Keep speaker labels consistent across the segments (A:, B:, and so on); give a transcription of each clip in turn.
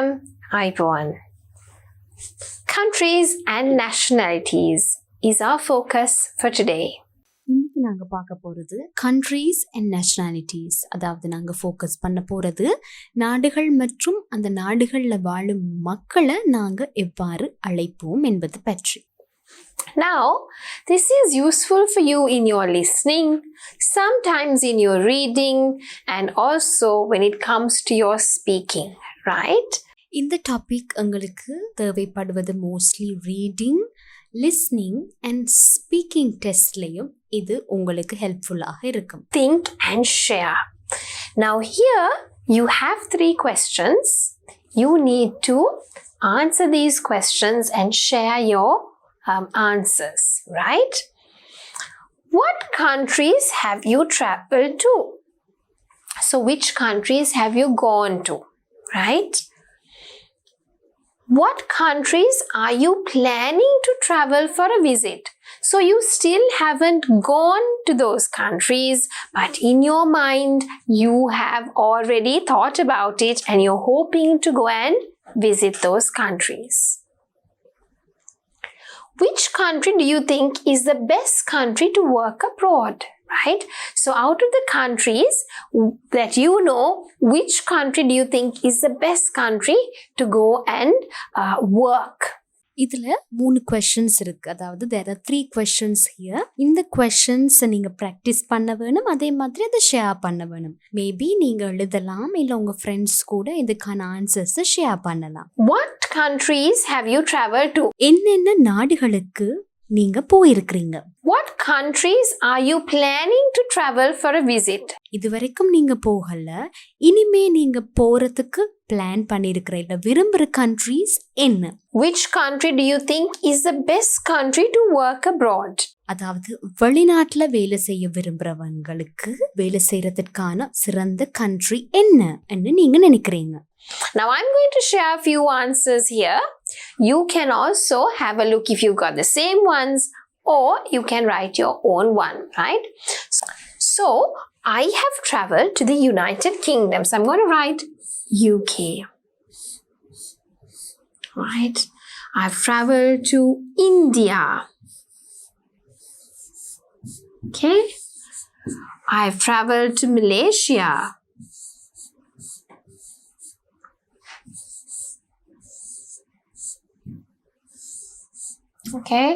A: Welcome, Ivan. Countries and nationalities is our focus for today.
B: இன்னைக்கு நாங்க பார்க்க போறது கண்ட்ரீஸ் அண்ட் நேஷனாலிட்டிஸ். அதாவது நாங்க ஃபோக்கஸ் பண்ண போறது நாடுகள் மற்றும் அந்த நாடுகள்ல வாழும் மக்களை நாங்க எவ்வாறு அழைப்போம் என்பது பற்றி.
A: Now, this is useful for you in your listening, sometimes in your reading, and also when it comes to your speaking, right?
B: இந்த டாபிக் உங்களுக்கு தேவைப்படுவது mostly reading, listening and speaking டெஸ்ட்லையும் இது உங்களுக்கு ஹெல்ப்ஃபுல்லாக இருக்கும்.
A: Think and share. Now here you have 3 questions. You need to answer these questions and share your answers, right? What countries have you traveled to? So which countries have you gone to, right? What countries are you planning to travel for a visit? So you still haven't gone to those countries, but in your mind you have already thought about it and you're hoping to go and visit those countries. Which country do you think is the best country to work abroad? Right? So out of the countries that you know, which country do you think is the best country to go and work?
B: இதுல 3 questions இருக்கு. அதாவது there are 3 questions here. இந்த questions நீங்க practice பண்ண வேணும், அதே மாதிரி அதை ஷேர் பண்ண வேணும். மேபி நீங்க எழுதலாம், இல்ல உங்க ஃப்ரெண்ட்ஸ் கூட இதுக்கான ஆன்சர்ஸ் ஷேர் பண்ணலாம்.
A: What countries have you traveled to?
B: என்னென்ன நாடுகளுக்கு நீங்க போயிருக்கிறீங்க?
A: What countries are you planning to travel for a visit?
B: இதுவரைக்கும் நீங்க போகல, இனிமே நீங்க போறதுக்கு பிளான் பண்ணிருக்கிற இல்ல விரும்புற கண்ட்ரீஸ் என்ன?
A: Which country do you think is the best country to work abroad?
B: அதாவது வெளிநாட்டுல வேலை செய்ய விரும்புறவங்களுக்கு வேலை செய்யறதுக்கான சிறந்த கண்ட்ரி என்ன நீங்க நினைக்கிறீங்க?
A: Now I'm going to share a few answers here. You can also have a look if you got the same ones, or you can write your own one, right? So I have traveled to the United Kingdom. So I'm going to write UK. Right? I've traveled to India. Okay? I've traveled to Malaysia. Okay,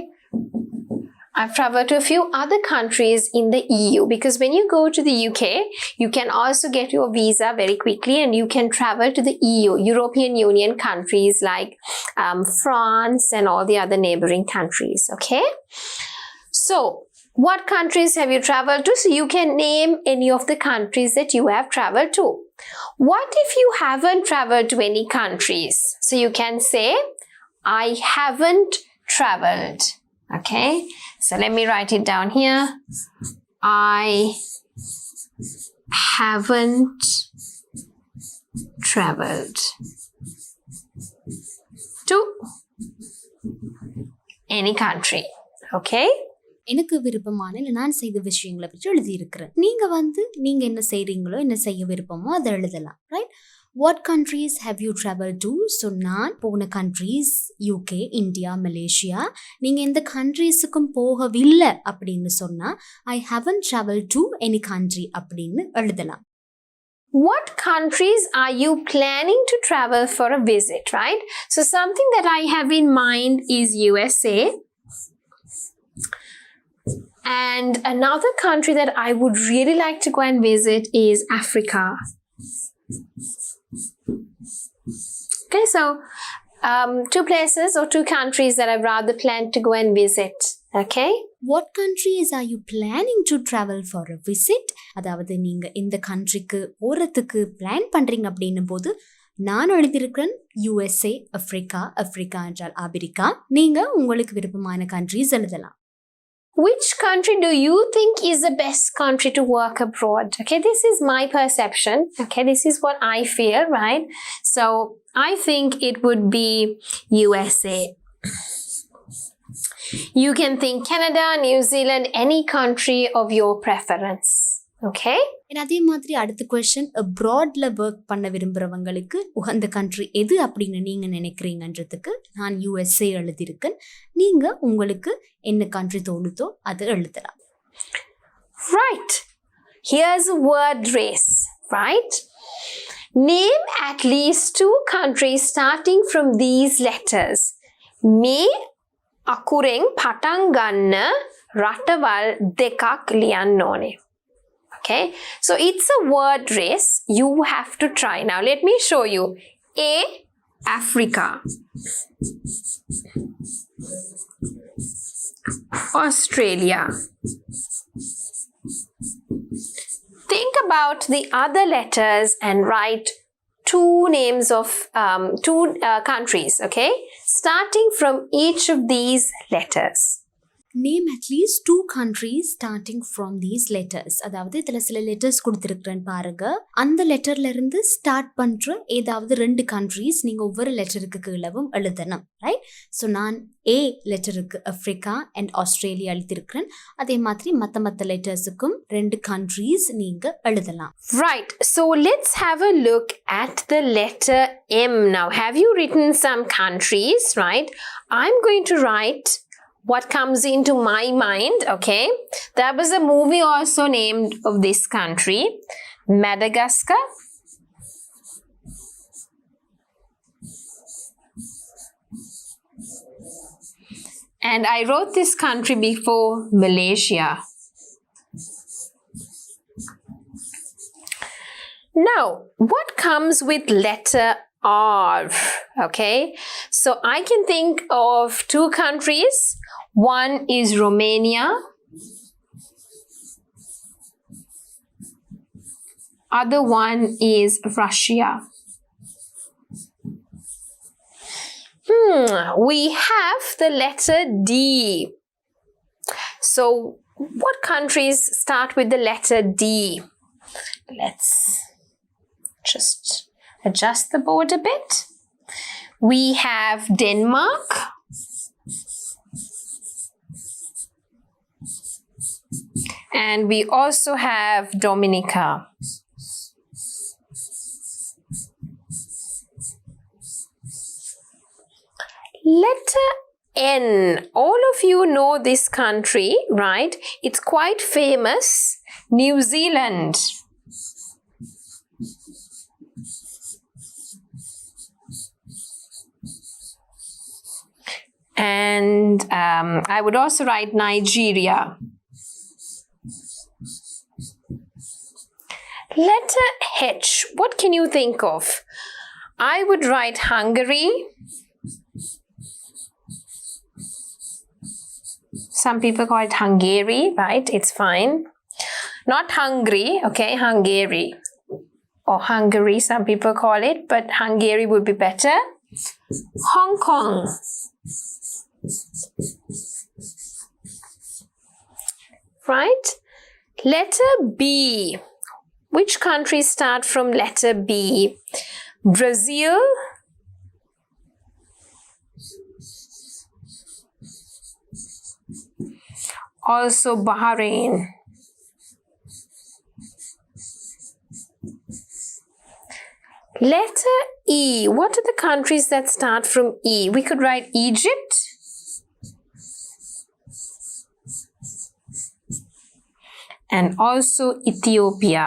A: I've traveled to a few other countries in the EU, because when you go to the UK, you can also get your visa very quickly and you can travel to the EU, European Union countries like France and all the other neighboring countries. Okay, so what countries have you traveled to? So you can name any of the countries that you have traveled to. What if you haven't traveled to any countries? So you can say, I haven't traveled. Okay, so let me write it down here. I haven't traveled to any country. Okay,
B: எனக்கு விருப்பமான இல்லை நான் செய்த விஷயங்களை பற்றி எழுதியிருக்கிறேன். நீங்க என்ன செய்றீங்களோ, என்ன செய்ய விருப்பமோ அதை எழுதலாம். Right? What countries have you traveled to? So நான் போன countries UK, India, Malaysia. நீங்க எந்த countries-க்கும் போகவில்லை அப்படின்னு சொன்னா I haven't traveled to any country அப்படின்னு எழுதலாம்.
A: What countries are you planning to travel for a visit, right? So something that I have in mind is USA. And another country that I would really like to go and visit is Africa. Okay, so 2 places or 2 countries that I've rather planned to go and visit. Okay?
B: What countries are you planning to travel for a visit? அதாவது நீங்க இந்த கண்ட்ரிக்கு போறதுக்கு plan பண்றீங்க அப்படின்னும் போது நான் எழுதியிருக்கிறேன் USA, ஆப்பிரிக்கா என்றால் அமெரிக்கா. நீங்க உங்களுக்கு விருப்பமான கண்ட்ரீஸ் எழுதலாம்.
A: Which country do you think is the best country to work abroad? Okay, this is my perception. Okay, this is what I feel, right? So I think it would be USA. You can think Canada, New Zealand, any country of your preference. Okay?
B: அதே மாதிரி அடுத்த question அப்ராட்ல work பண்ண விரும்புறவங்களுக்கு உகந்த country எது அப்படின்னு நீங்க நினைக்கிறீங்கன்றதுக்கு நான் USA எழுதியிருக்கேன். நீங்க உங்களுக்கு என்ன கண்ட்ரி தோணுதோ அது எழுதலாம்.
A: Right. Here's a word race, right? Name at least 2 countries starting from these letters. Me අකුරෙන් පටන් ගන්න රටවල් දෙකක් ලියන්න ඕනේ. Okay, so it's a word race. You have to try. Now let me show you. A, Africa. Australia. Think about the other letters and write 2 names of 2 countries, okay? Starting from each of these letters.
B: Name at least 2 countries starting from these letters. அதாவது இதுல சில letters கொடுத்திருக்கிறேன் பாருங்க. அந்த லெட்டர்ல இருந்து start பண்ற ஏதாவது 2 countries நீங்க ஒவ்வொரு லெட்டருக்கு கீழவும் எழுதணும். ரைட்? ஸோ நான் A லெட்டருக்கு ஆப்பிரிக்கா அண்ட் ஆஸ்திரேலியா எழுதியிருக்கிறேன். அதே மாதிரி மற்ற லெட்டர்ஸுக்கும் 2 countries நீங்க எழுதலாம்.
A: Right. So let's have a look at the letter M now. Have you written some countries? Right? I'm going to write what comes into my mind, okay? There was a movie also named of this country, Madagascar. And I wrote this country before, Malaysia. Now, what comes with letter R? Okay, so I can think of 2 countries. One is Romania. Other one is Russia. We have the letter D. So what countries start with the letter D? Let's just adjust the board a bit. We have Denmark. And we also have Dominica. Letter N. All of you know this country, right? It's quite famous. New Zealand. And I would also write Nigeria. Letter H. What can you think of? I would write Hungary. Some people call it Hungary, right? It's fine. Not Hungary, okay? Hungary. Or Hungary, some people call it, but Hungary would be better. Hong Kong. Right? Letter B. Which countries start from letter B? Brazil. Also Bahrain. Letter E. What are the countries that start from E? We could write Egypt. And also Ethiopia.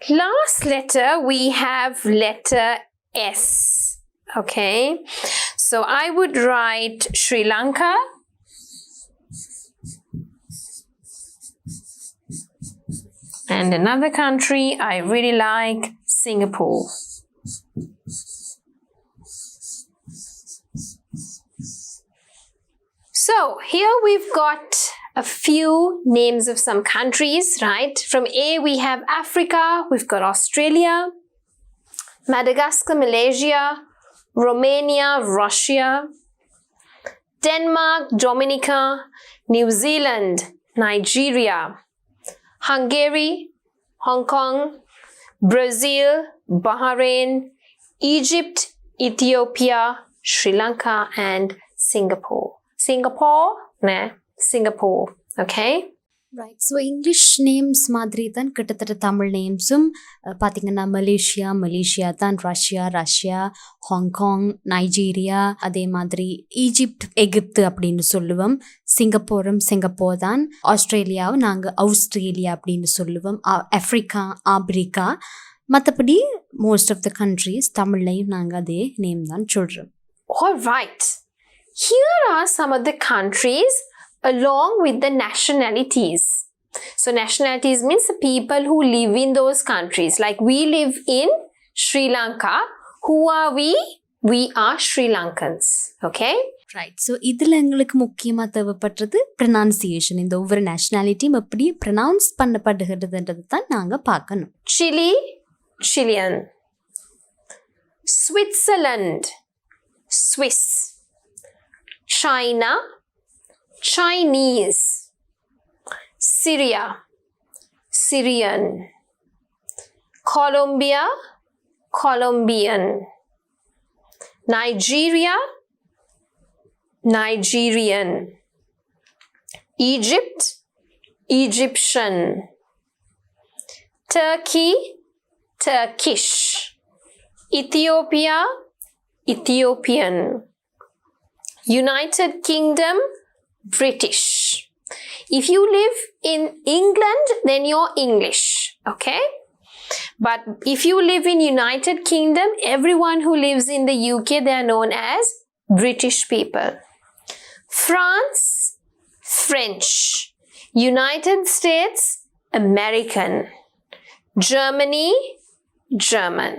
A: Last letter, we have letter S. Okay, so I would write Sri Lanka. And another country I really like, Singapore. So here we've got a few names of some countries, right? From A we have Africa, we've got Australia, Madagascar, Malaysia, Romania, Russia, Denmark, Dominica, New Zealand, Nigeria, Hungary, Hong Kong, Brazil, Bahrain, Egypt, Ethiopia, Sri Lanka, and Singapore. Singapore, Singapore. Okay.
B: Right. So English names மாதிரி தான் கிட்டத்தட்ட தமிழ் நேம்ஸும் பார்த்தீங்கன்னா Malaysia தான், Russia, Hong Kong, Nigeria, அதே மாதிரி Egypt, எகிப்து அப்படின்னு சொல்லுவோம். Singapore தான். ஆஸ்திரேலியாவை நாங்கள் ஆஸ்திரேலியா அப்படின்னு சொல்லுவோம். ஆப்பிரிக்கா, மற்றபடி மோஸ்ட் ஆஃப் த கண்ட்ரீஸ் தமிழ்லையும் நாங்கள் அதே நேம் தான் சொல்கிறோம்.
A: All right. Here are some of the countries along with the nationalities. So nationalities means the people who live in those countries. Like we live in Sri Lanka. Who are we? We are Sri Lankans. Okay?
B: Right. So இதில் எங்களுக்கு முக்கியமாக தேவைப்படுறது pronunciation. இந்த ஒவ்வொரு நேஷனாலிட்டியும் எப்படி pronounce பண்ணப்படுகிறதுன்றது தான் நாங்கள் பார்க்கணும்.
A: Chile, Chilean. Switzerland, Swiss. China, Chinese. Syria, Syrian. Colombia, Colombian. Nigeria, Nigerian. Egypt, Egyptian. Turkey, Turkish. Ethiopia, Ethiopian. United Kingdom, British. If you live in England, then you're English, okay? But if you live in United Kingdom, everyone who lives in the UK, they are known as British people. France, French. United States, American. Germany, German.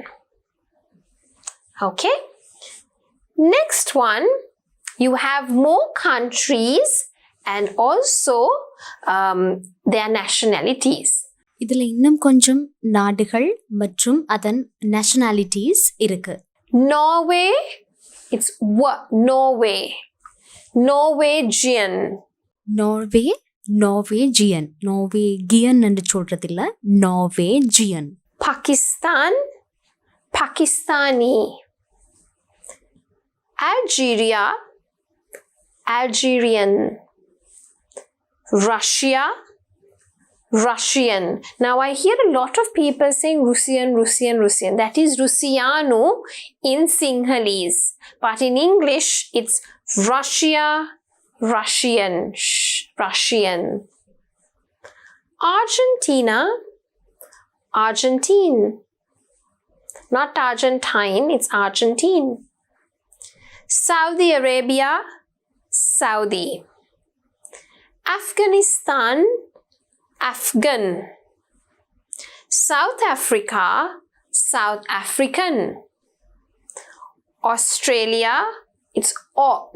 A: Okay? Next one, you have more countries and also their nationalities.
B: இதில் இன்னும் கொஞ்சம் நாடுகள் மற்றும் அதன் nationalities இருக்கு.
A: Norway, it's Norway. Norwegian. Norwegian
B: என்று சொல்றது இல்ல, Norwegian.
A: Pakistan, Pakistani. Algeria, Algerian. Russia, Russian. Now I hear a lot of people saying Russian. That is Russiano in Sinhalese. But in English, it's Russia, Russian. Argentina, Argentine. Not Argentine, it's Argentine. Saudi Arabia, Saudi. Afghanistan, Afghan. South Africa, South African. Australia, it's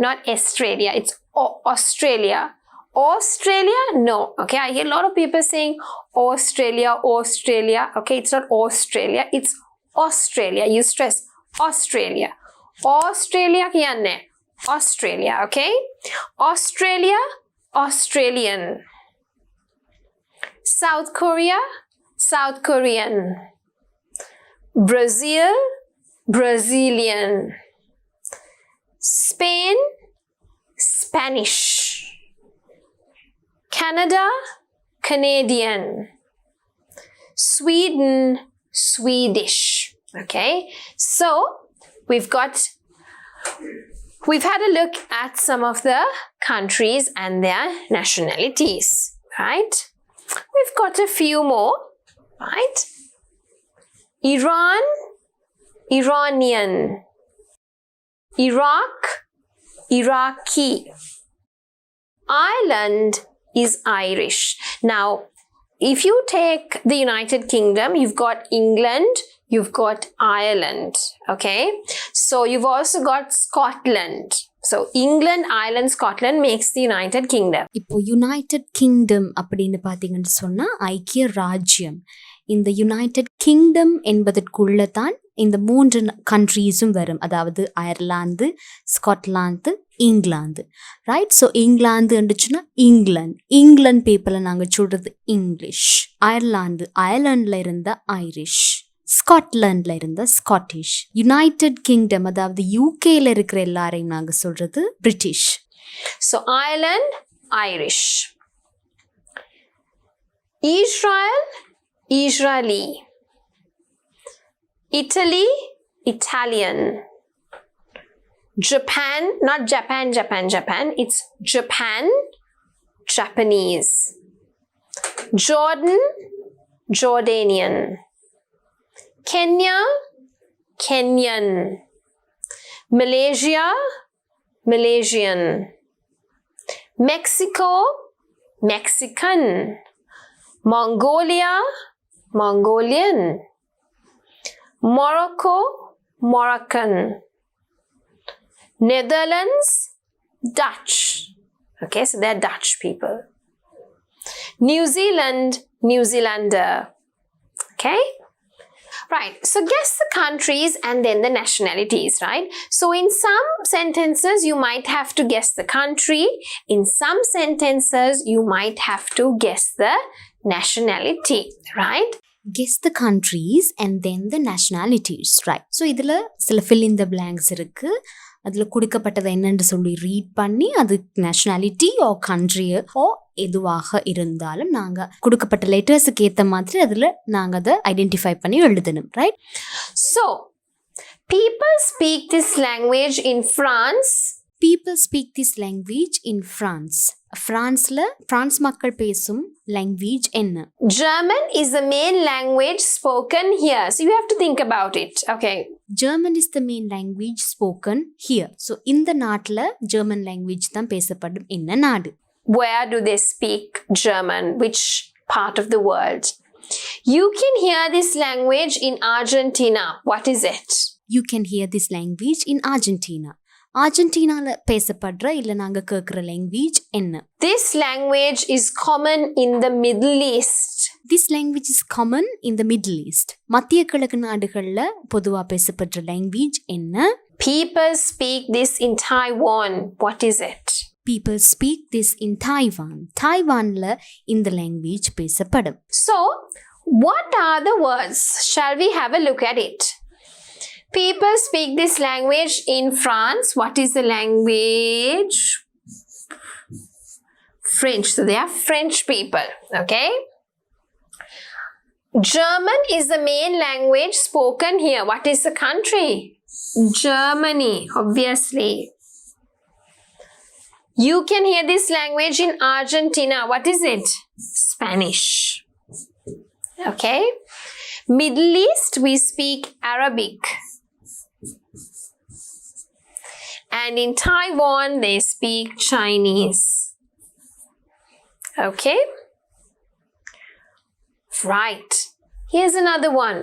A: not Australia, it's Australia. Australia, no. Okay, I hear a lot of people saying Australia. Okay, it's not Australia, it's Australia. You stress Australia. Australia kiyanne Australia, okay? Australia, Australian. South Korea, South Korean. Brazil, Brazilian. Spain, Spanish. Canada, Canadian. Sweden, Swedish. Okay, so we've had a look at some of the countries and their nationalities, right? We've got a few more, right? Iran, Iranian. Iraq, Iraqi. Ireland is Irish. Now, if you take the United Kingdom, you've got England, you've got Ireland, okay? So you've also got Scotland. So England, Ireland, Scotland makes the United Kingdom.
B: இப்போ United kingdom அப்படின்னு பார்த்தீங்கன்னு சொன்னா ஐக்கிய ராஜ்யம். இந்த United kingdom என்பதற்குள்ள தான் இந்த 3 கண்ட்ரீஸும் வரும். அதாவது Ireland, Scotland, England, right? So England இருந்துச்சுன்னா இங்கிலாந்து பீப்புளை நாங்கள் சொல்றது இங்கிலீஷ். அயர்லாண்டில் இருந்த ஐரிஷ். ஸ்காட்லாண்டில் இருந்த ஸ்காட்டிஷ். யுனைடெட் கிங்டம் அதாவது யூகேல இருக்கிற எல்லாரையும் நாங்கள் சொல்றது British.
A: So Ireland, Irish. Israel, Israeli. Italy, Italian. Japan, not Japan, Japan. It's Japan, Japanese. Jordan, Jordanian. Kenya, Kenyan. Malaysia, Malaysian. Mexico, Mexican. Mongolia, Mongolian. Morocco, Moroccan. Netherlands, Dutch. Okay, so they're Dutch people. New Zealand, New Zealander. Okay? Right, so guess the countries and then the nationalities, right? So in some sentences, you might have to guess the country. In some sentences, you might have to guess the nationality, right?
B: Guess the countries and then the nationalities, right? So இதுல சில fill in the blanks இருக்கு. அதுல கொடுக்கப்பட்டது என்னன்னு சொல்லி read பண்ணி அது nationality or country or எதுவாக இருந்தாலும் நாங்க கொடுக்கப்பட்ட லெட்டர்ஸுக்கு ஏத்த மாதிரி அதுல நாங்க அதை ஐடென்டிஃபை பண்ணி எழுதணும், right?
A: So people speak this language in France.
B: People speak this language in France. பிரான்ஸ்ல பிரான்ஸ் மக்கள் பேசும் language என்ன?
A: German is the main language spoken here. So you have to think about it. Okay.
B: German is the main language spoken here. So இந்த நாட்டுல German language தான் பேசப்படும் என்ன நாடு?
A: Where do they speak German? Which part of the world? You can hear this language in Argentina. What is it?
B: You can hear this language in Argentina. அர்ஜென்டினால பேசப்படுற இல்ல நாங்க கேக்குற language என்ன?
A: This language is common in the Middle East.
B: This language is common in the Middle East. மத்திய கிழக்கு நாடுகள்ல பொதுவா பேசப்படுற language என்ன?
A: People speak this in Taiwan. What is it?
B: People speak this in Taiwan. Taiwanல இந்த language பேசப்படும்.
A: So, what are the words? Shall we have a look at it? People speak this language in France. What is the language? French. So they are French people. Okay. German is the main language spoken here. What is the country? Germany, obviously. You can hear this language in Argentina. What is it? Spanish. Okay. Middle East, we speak Arabic. And in Taiwan, they speak Chinese. Okay? Right. Here's another one.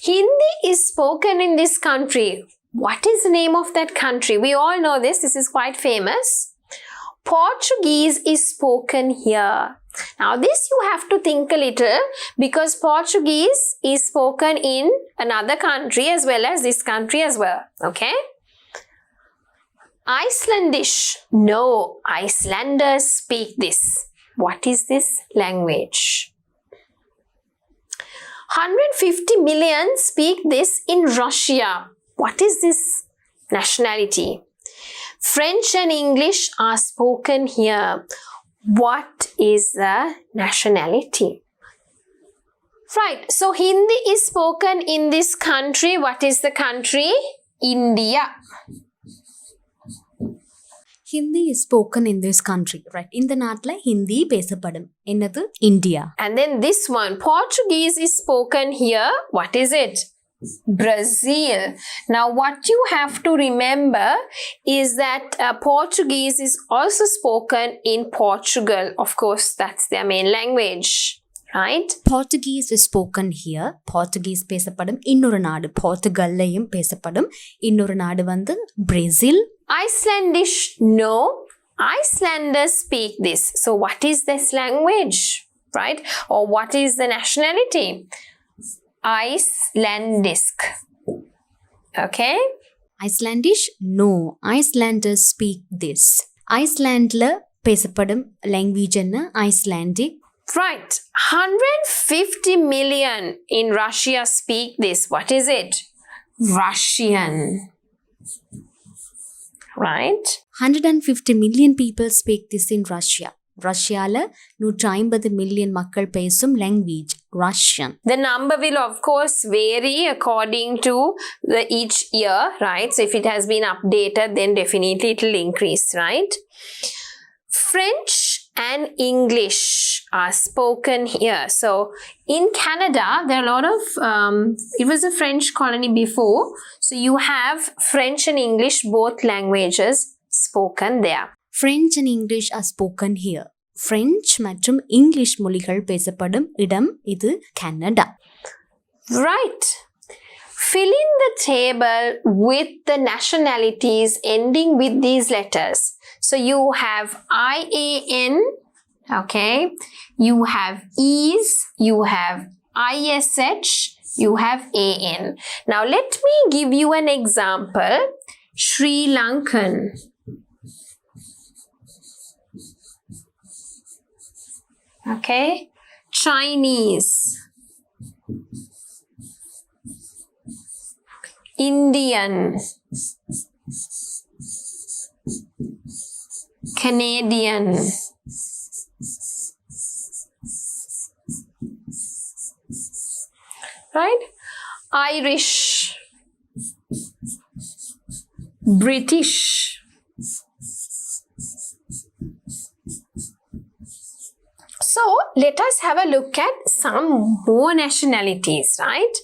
A: Hindi is spoken in this country. What is the name of that country? We all know this. This is quite famous. Portuguese is spoken here. Now this you have to think a little because Portuguese is spoken in another country as well as this country as well. Okay? Icelandish. No, Icelanders speak this. What is this language? 150 million speak this in Russia. What is this nationality? French and English are spoken here. What is the nationality? Right, so Hindi is spoken in this country. What is the country? India.
B: Hindi is spoken in this country, right? இந்த நாட்டுல ஹிந்தி பேசப்படும். என்னது? India.
A: And then this one, Portuguese is spoken here. What is it? Brazil. Now what you have to remember is that Portuguese is also spoken in Portugal. Of course, that's their main language, right?
B: Portuguese is spoken here. Portuguese பேசப்படும் இன்னொரு நாடு. போர்ச்சுகல்லையும் பேசப்படும் இன்னொரு நாடு வந்து Brazil.
A: Icelandish, no. Icelanders speak this. So what is this language, right? Or what is the nationality? Icelandic. Okay?
B: Icelandish, no. Icelanders speak this. Icelandல பேசப்படும் language என்ன? Icelandic.
A: Right. 150 million in Russia speak this. What is it? Russian. right?
B: 150 million people speak this in Russia. ரஷ்யால 150 million மக்கள் பேசும் language Russian.
A: The number will of course vary according to each year, right? So if it has been updated, then definitely it will increase, right? French and English are spoken here. So in Canada, there are a lot of, it was a French colony before. So you have French and English, both languages spoken there.
B: French and English are spoken here. French மற்றும் English மொழிகள் பேசப்படும் இடம் இது Canada.
A: Right. Fill in the table with the nationalities ending with these letters. So you have IAN, okay? You have E's, you have ISH, you have AN. Now let me give you an example. Sri Lankan. Okay, Chinese, Indian, Canadian, right? Irish, British, so let us have a look at some more nationalities, right?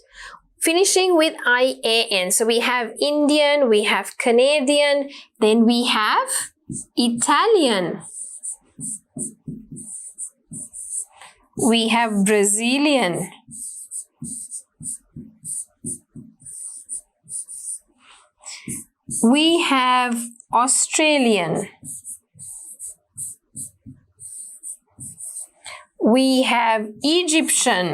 A: Finishing with IAN. So we have Indian, we have Canadian, then we have Italian, we have Brazilian, we have Australian, we have Egyptian,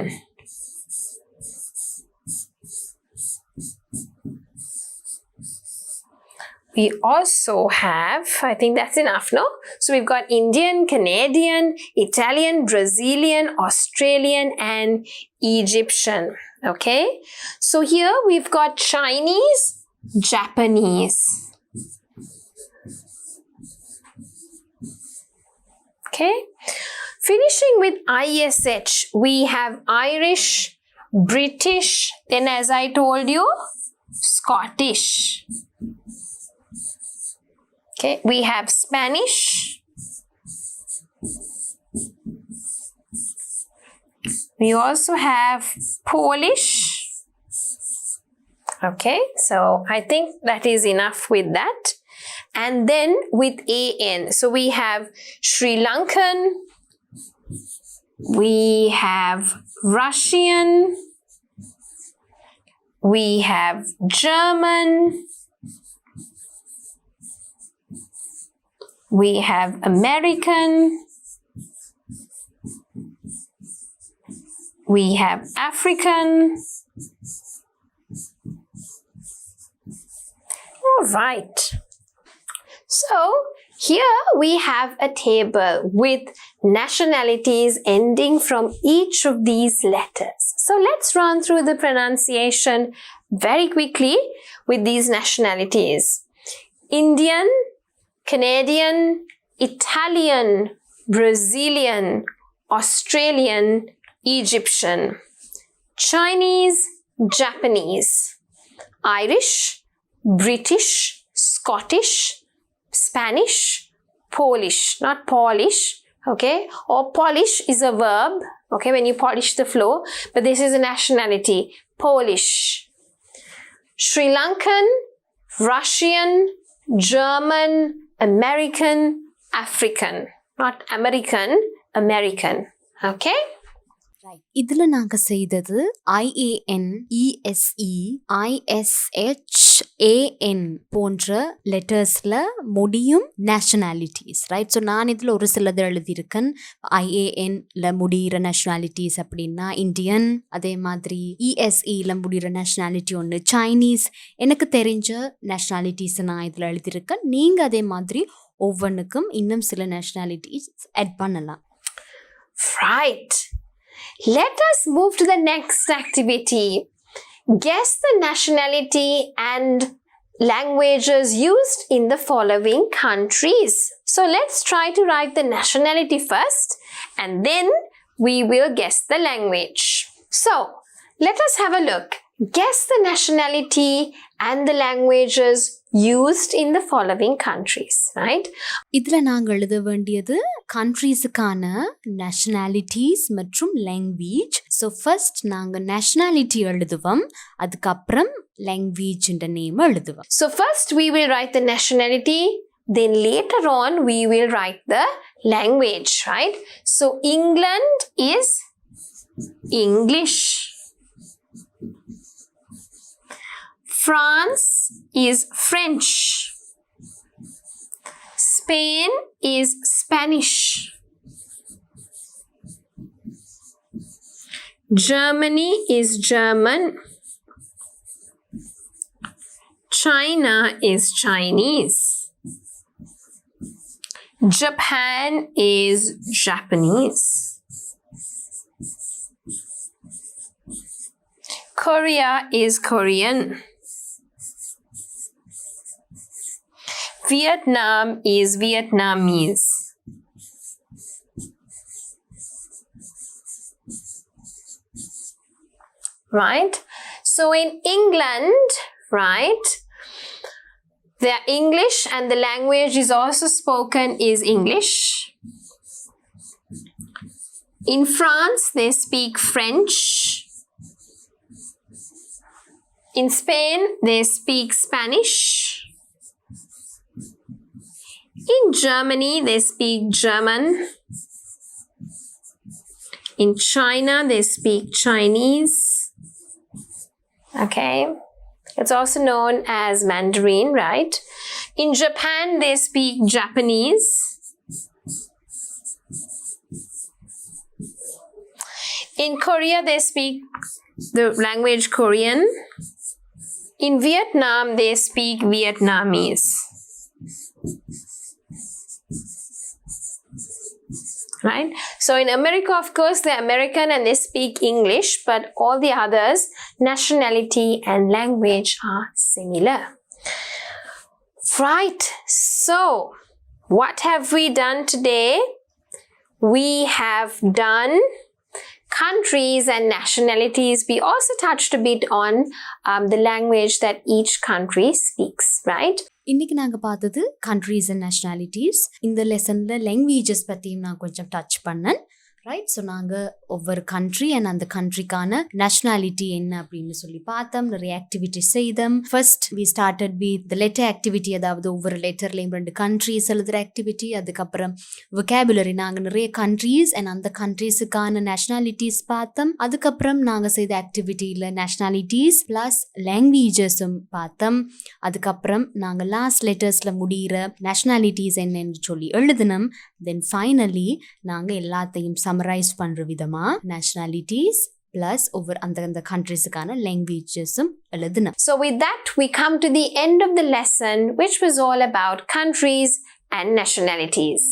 A: we also have, I think that's enough, no? So we've got Indian, Canadian, Italian, Brazilian, Australian, and Egyptian, okay? So here we've got Chinese, Japanese. Okay? Finishing with ISH, we have Irish, British, then as I told you, Scottish. Okay, we have Spanish, we also have Polish. Okay, so I think that is enough with that. And then with AN, so we have Sri Lankan, we have Russian, we have German, we have American, we have African. All right. So here we have a table with nationalities ending from each of these letters. So let's run through the pronunciation very quickly with these nationalities. Indian, Canadian, Italian, Brazilian, Australian, Egyptian, Chinese, Japanese, Irish, British, Scottish, Spanish, Polish, not Polish, okay? Or polish is a verb, okay, when you polish the floor, but this is a nationality, Polish. Sri Lankan, Russian, German, American, African, not American, American, okay?
B: Right. இதுல நாங்க செய்தது IAN, ESE, ISH, AN போன்ற லெட்டர்ஸ்ல முடியும் nationalities, right? So நான் இதில் ஒரு சிலது எழுதியிருக்கேன். IANல முடிகிற nationalities அப்படின்னா இந்தியன், அதே மாதிரி ESEல முடிகிற nationality ஒன்று சைனீஸ். எனக்கு தெரிஞ்ச nationalities நான் இதில் எழுதியிருக்கேன். நீங்கள் அதே மாதிரி ஒவ்வொன்றுக்கும் இன்னும் சில nationalities add பண்ணலாம்.
A: Right. Let us move to the next activity. Guess the nationality and languages used in the following countries. So let's try to write the nationality first and then we will guess the language. So let us have a look. Guess the nationality and the languages used in the following countries, right?
B: இதுல நாங்க எழுத வேண்டியது கண்ட்ரீஸுக்கான nationalities மற்றும் language. So first நாங்க nationality எழுதுவோம், அதுக்கப்புறம் லாங்குவேஜ்ன்ற name எழுதுவோம்.
A: So first we will write the nationality, then later on we will write the language, right? So England is English. France is French. Spain is Spanish. Germany is German. China is Chinese. Japan is Japanese. Korea is Korean. Vietnam is Vietnamese. Right? So in England, right, their English and the language is also spoken is English. In France, they speak French. In Spain, they speak Spanish. In Germany, they speak German. In China, they speak Chinese. Okay. It's also known as Mandarin, right? In Japan, they speak Japanese. In Korea, they speak the language Korean. In Vietnam, they speak Vietnamese. Right? So in America, of course, they're American and they speak English, but all the others, nationality and language are similar. Right. So what have we done today? We have done countries and nationalities. We also touched a bit on the language that each country speaks, right?
B: இன்னைக்கு நாங்க பார்த்தது countries and nationalities. இந்த லெசன்ல languages பத்தியும் நான் கொஞ்சம் touch பண்ணேன், right? So நாங்கள் ஒவ்வொரு கண்ட்ரி அண்ட் அந்த கண்ட்ரிக்கான நேஷனாலிட்டி என்ன அப்படின்னு சொல்லி பார்த்தோம், நிறைய ஆக்டிவிட்டி செய்தோம். First we started with the letter activity, அதாவது ஒவ்வொரு லெட்டர்லையும் 2 கண்ட்ரீஸ் எழுதுகிற ஆக்டிவிட்டி. அதுக்கப்புறம் vocabulary, நாங்கள் நிறைய கண்ட்ரீஸ் அண்ட் அந்த கண்ட்ரீஸுக்கான நேஷனாலிட்டிஸ் பார்த்தோம். அதுக்கப்புறம் நாங்கள் செய்த ஆக்டிவிட்டியில் நேஷனாலிட்டிஸ் ப்ளஸ் லாங்குவேஜஸும் பார்த்தோம். அதுக்கப்புறம் நாங்கள் லாஸ்ட் லெட்டர்ஸில் முடிகிற நேஷனாலிட்டிஸ் என்னன்னு சொல்லி எழுதினோம். தென் ஃபைனலி நாங்கள் எல்லாத்தையும் சம்மரைஸ் பண்ற விதமா நேஷனாலிட்டிஸ் பிளஸ் ஒவ்வொரு அந்த கண்ட்ரீஸுக்கான லாங்குவேஜஸும் எழுதுனோம்.
A: So with that we come to the end of the lesson, which was all about countries and nationalities.